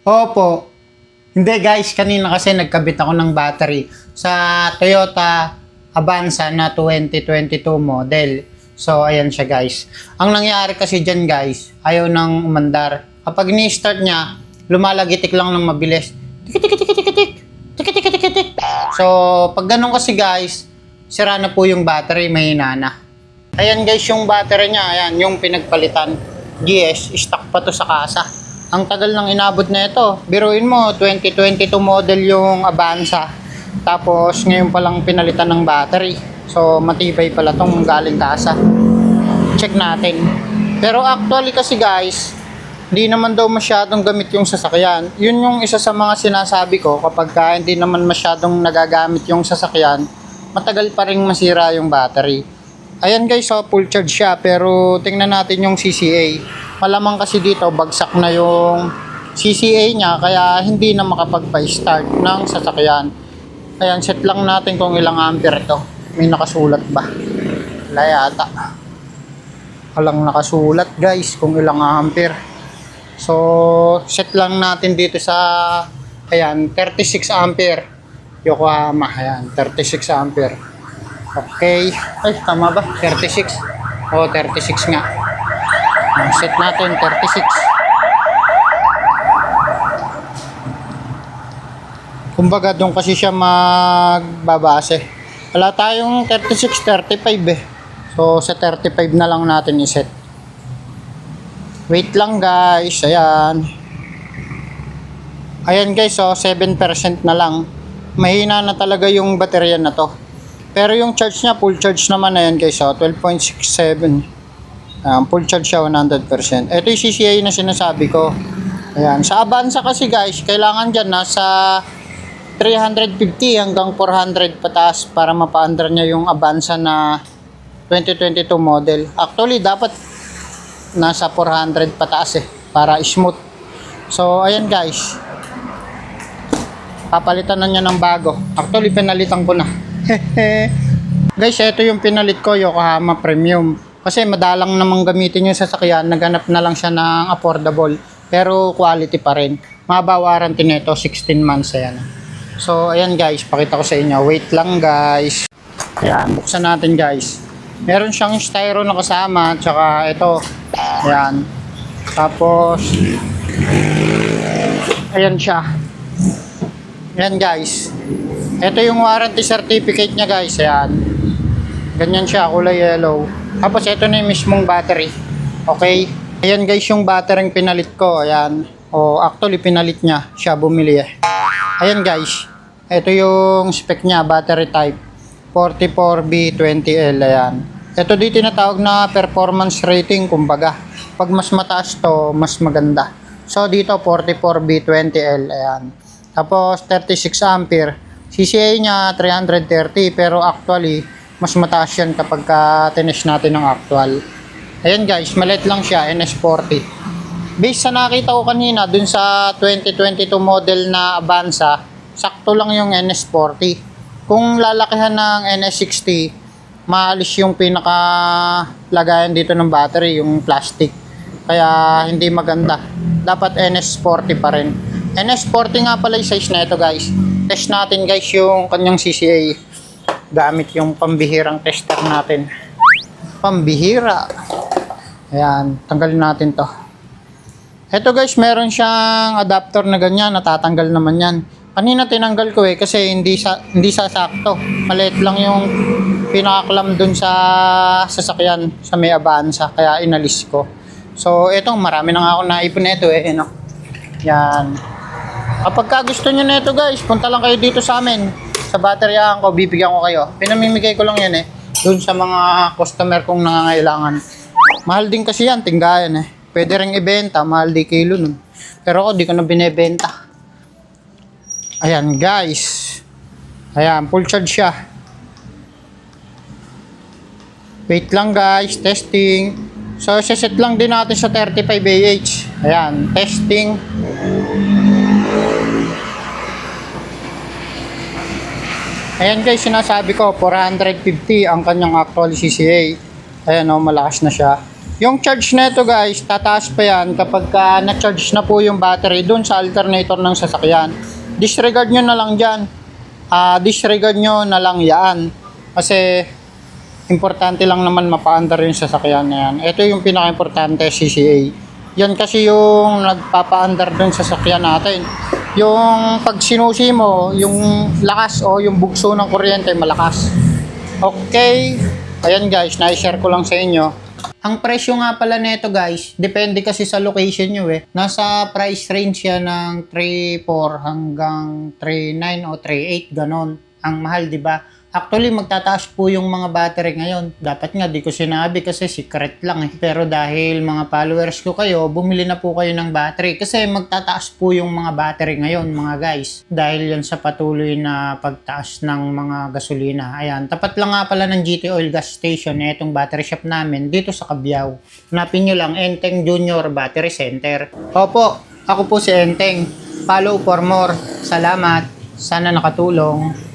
Opo. Hindi guys, kanina kasi nagkabit ako ng battery sa Toyota Avanza na 2022 model. So, ayan siya guys. Ang nangyari kasi dyan guys, ayaw nang umandar. Kapag ni-start niya, lumalagitik lang ng mabilis. Tik-tik-tik-tik-tik. Tik-tik-tik-tik. So, pag ganun kasi guys, sira na po yung battery, mahina na. Ayan guys, yung battery niya, ayan, yung pinagpalitan. GS, stock pa to sa kasa. Ang tagal nang inabot na ito. Biruin mo, 2022 model yung Avanza. Tapos, ngayon pa lang pinalitan ng battery. So, matibay pala tong galing kasa. Check natin. Pero actually kasi guys, hindi naman daw masyadong gamit yung sasakyan. Yun yung isa sa mga sinasabi ko, kapag hindi naman masyadong nagagamit yung sasakyan, matagal pa rin masira yung battery. Ayan guys, so full charge siya, pero tingnan natin yung CCA. Malamang kasi dito bagsak na yung CCA niya, kaya hindi na makapagpa-start ng sasakyan. Ayan, set lang natin kung ilang ampere ito. May nakasulat ba? Wala yata. Walang nakasulat guys kung ilang ampere. So, set lang natin dito sa, ayan, 36 ampere. Yokohama, ayan, 36 ampere. Okay. Ay, tama ba? 36. O, 36 nga. Set natin, 36. Kumbaga, doon kasi siya magbabase. Wala tayong 36, 35 eh. So, sa 35 na lang natin i-set. Wait lang guys. Ayan. Ayan guys, so 7% na lang. Mahina na talaga yung baterya na to. Pero yung charge niya, full charge naman na yan guys, so 12.67. Full charge siya 100%. Ito yung CCA na sinasabi ko. Ayan. Sa Avanza kasi guys, kailangan dyan nasa 350 hanggang 400 pataas para mapaandar niya yung Avanza na 2022 model. Actually, dapat nasa 400 pataas eh, para smooth. So, ayan guys. Papalitan na niya ng bago. Actually, pinalitan ko na. Guys, ito yung pinalit ko, Yokohama Premium. Kasi madalang namang gamitin yung sasakyan, naghanap na lang siya ng affordable. Pero quality pa rin. Mahaba warranty nito, 16 months. Ayan. So, ayan guys, pakita ko sa inyo. Wait lang guys. Ayan, buksan natin guys. Meron siyang styro na kasama, tsaka ito. Ayan. Tapos, ayan siya. Ayan guys. Ito yung warranty certificate niya guys. Ayan. Ganyan siya, kulay yellow. Tapos ito na yung mismong battery. Okay. Ayan guys yung battery yung pinalit ko. Ayan. O actually pinalit niya. Siya bumili eh. Ayan guys. Ito yung spec niya. Battery type 44B20L. Ayan. Ito dito tinatawag na performance rating. Kumbaga. Pag mas mataas to, mas maganda. So dito 44B20L. Ayan. Tapos 36 ampere. CCA niya 330 pero actually mas mataas yan kapag tinish natin ng actual. Ayan guys, maliit lang siya, NS40. Based sa nakita ko kanina dun sa 2022 model na Avanza, sakto lang yung NS40. Kung lalakihan ng NS60, maalis yung pinaka lagayan dito ng battery, yung plastic. Kaya hindi maganda. Dapat NS40 pa rin. NS40 nga pala yung size na ito guys. Test natin guys yung kanyang CCA gamit yung pambihirang tester natin. Pambihira. Ayan, tanggalin natin to. Ito guys, meron siyang adapter na ganyan, natatanggal naman yan. Kanina tinanggal ko eh kasi hindi sasakto. Maliit lang yung pinaka-clamp dun sa sasakyan sa may Avanza, kaya inalis ko. So etong marami na nga ako naipon nito eh, no. Yan. Kapag gusto nyo na ito guys, punta lang kayo dito sa amin. Sa bateryahan ko, bibigyan ko kayo. Pinamimigay ko lang yan eh. Doon sa mga customer kong nangangailangan. Mahal din kasi yan, tinggayan eh. Pwede rin ibenta, mahal di kilo nun. Pero ako, di ko na binibenta. Ayan guys. Ayan, full charge siya. Wait lang guys, testing. So, set lang din natin sa 35 AH. Ayan, testing. Ayan guys, sinasabi ko 450 ang kanyang actual CCA. Ayan o, malakas na siya. Yung charge na ito guys, tataas pa yan kapag na-charge na po yung battery dun sa alternator ng sasakyan. Disregard nyo na lang dyan. Disregard nyo na lang yan. Kasi importante lang naman mapa-under yung sasakyan na yan. Ito yung pinaka-importante, CCA. Yan kasi yung nagpapa-under dun sa sasakyan natin. Yung pag sinusi mo, yung lakas o yung bugso ng kuryente malakas. Okay. Ayan guys, na-share ko lang sa inyo. Ang presyo nga pala nito guys, depende kasi sa location nyo eh. Nasa price range yan ng 3.4 hanggang 3.9 o 3.8 ganon. Ang mahal, di ba? Actually, magtataas po yung mga battery ngayon. Dapat nga, di ko sinabi kasi secret lang eh. Pero dahil mga followers ko kayo, bumili na po kayo ng battery. Kasi magtataas po yung mga battery ngayon, mga guys. Dahil yan sa patuloy na pagtaas ng mga gasolina. Ayan, tapat lang nga pala ng GT Oil Gas Station, itong battery shop namin, dito sa Cabiao. Hanapin nyo lang, Enteng Junior Battery Center. Opo, ako po si Enteng. Follow for more. Salamat. Sana nakatulong.